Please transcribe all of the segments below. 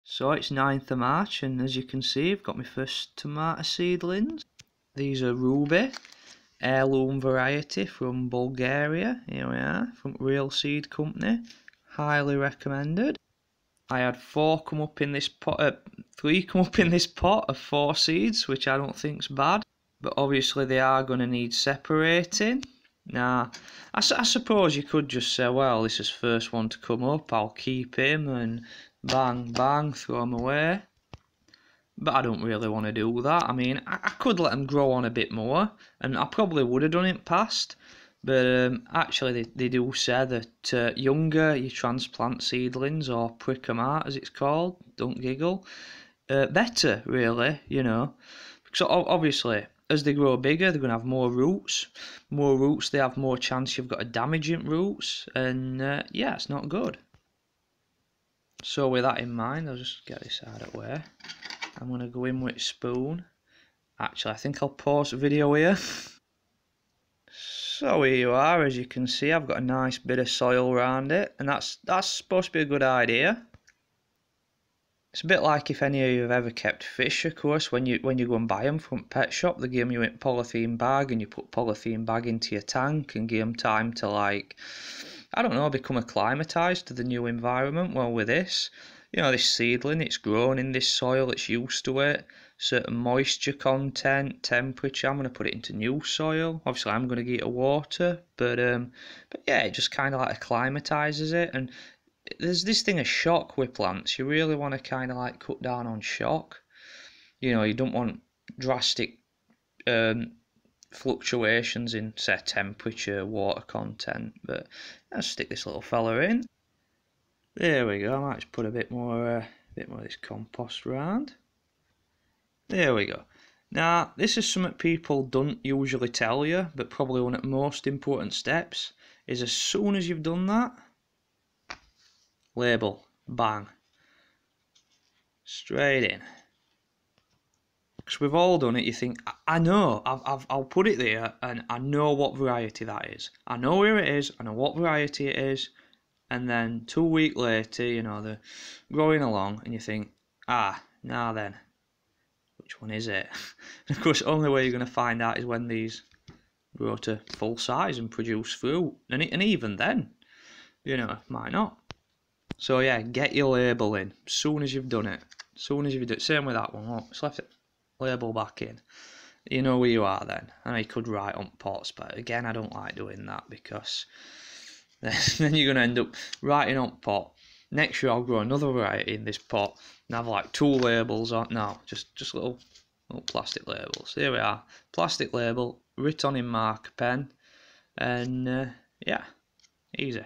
So it's 9th of March, and as you can see, I've got my first tomato seedlings. These are Ruby, heirloom variety from Bulgaria. Here we are, from Real Seed Company. Highly recommended. I had 3 come up in this pot of 4 seeds, which I don't think's bad. But obviously they are going to need separating. Now, I suppose you could just say, well, this is first one to come up, I'll keep him, and bang, bang, throw him away. But I don't really want to do that. I mean, I could let them grow on a bit more, and I probably would have done it past. But actually, they do say that younger you transplant seedlings, or prick 'em out as it's called, don't giggle, better, really, you know. So obviously, as they grow bigger, they're going to have more roots. More roots, they have more chance you've got a damaging roots, and yeah, it's not good. So with that in mind, I'll just get this out of the way. I'm going to go in with a spoon. Actually, I think I'll pause the video here. So here you are, as you can see, I've got a nice bit of soil around it, and that's supposed to be a good idea. It's a bit like if any of you have ever kept fish, of course, when you go and buy them from pet shop, they give you a polythene bag, and you put polythene bag into your tank and give them time to, like, I don't know, become acclimatised to the new environment. Well, with this, you know, this seedling, it's grown in this soil, it's used to it, certain moisture content, temperature. I'm going to put it into new soil. Obviously, I'm going to get it water, but yeah, it just kind of like acclimatises it. And there's this thing of shock with plants. You really want to kind of like cut down on shock. You know, you don't want drastic fluctuations in, say, temperature, water content. But I'll stick this little fella in. There we go. I might just put a bit more of this compost around. There we go. Now, this is something people don't usually tell you, but probably one of the most important steps is as soon as you've done that, label, bang, straight in. Because we've all done it. You think, I know, I'll put it there, and I know what variety that is. I know where it is. I know what variety it is. And then 2 weeks later, you know, they're growing along, and you think, now then, which one is it? And of course, the only way you're going to find out is when these grow to full size and produce fruit. And even then, you know, might not. So yeah, get your label in as soon as you've done it. As soon as you've done it. Same with that one. Look, just left it, label back in. You know where you are then. I know you could write on pots, but again, I don't like doing that because then you're going to end up writing on pot. Next year I'll grow another variety in this pot and have like 2 labels on. No, just little plastic labels. Here we are. Plastic label, written in marker pen, and yeah, easy.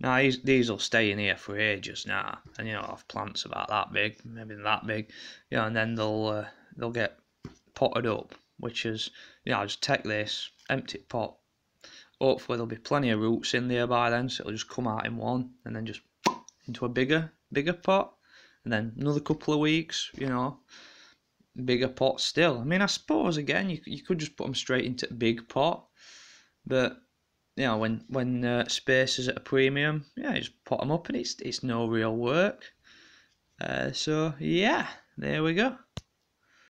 Now these will stay in here for ages now, and you know, I'll have plants about that big, maybe that big, you know, and then they'll get potted up, which is, you know, I'll just take this empty pot. Hopefully there'll be plenty of roots in there by then, so it'll just come out in one, and then just into a bigger pot, and then another couple of weeks, you know, bigger pot still. I mean, I suppose again you could just put them straight into a big pot, but you know, when space is at a premium, yeah, you just pot them up, and it's no real work. So yeah, there we go.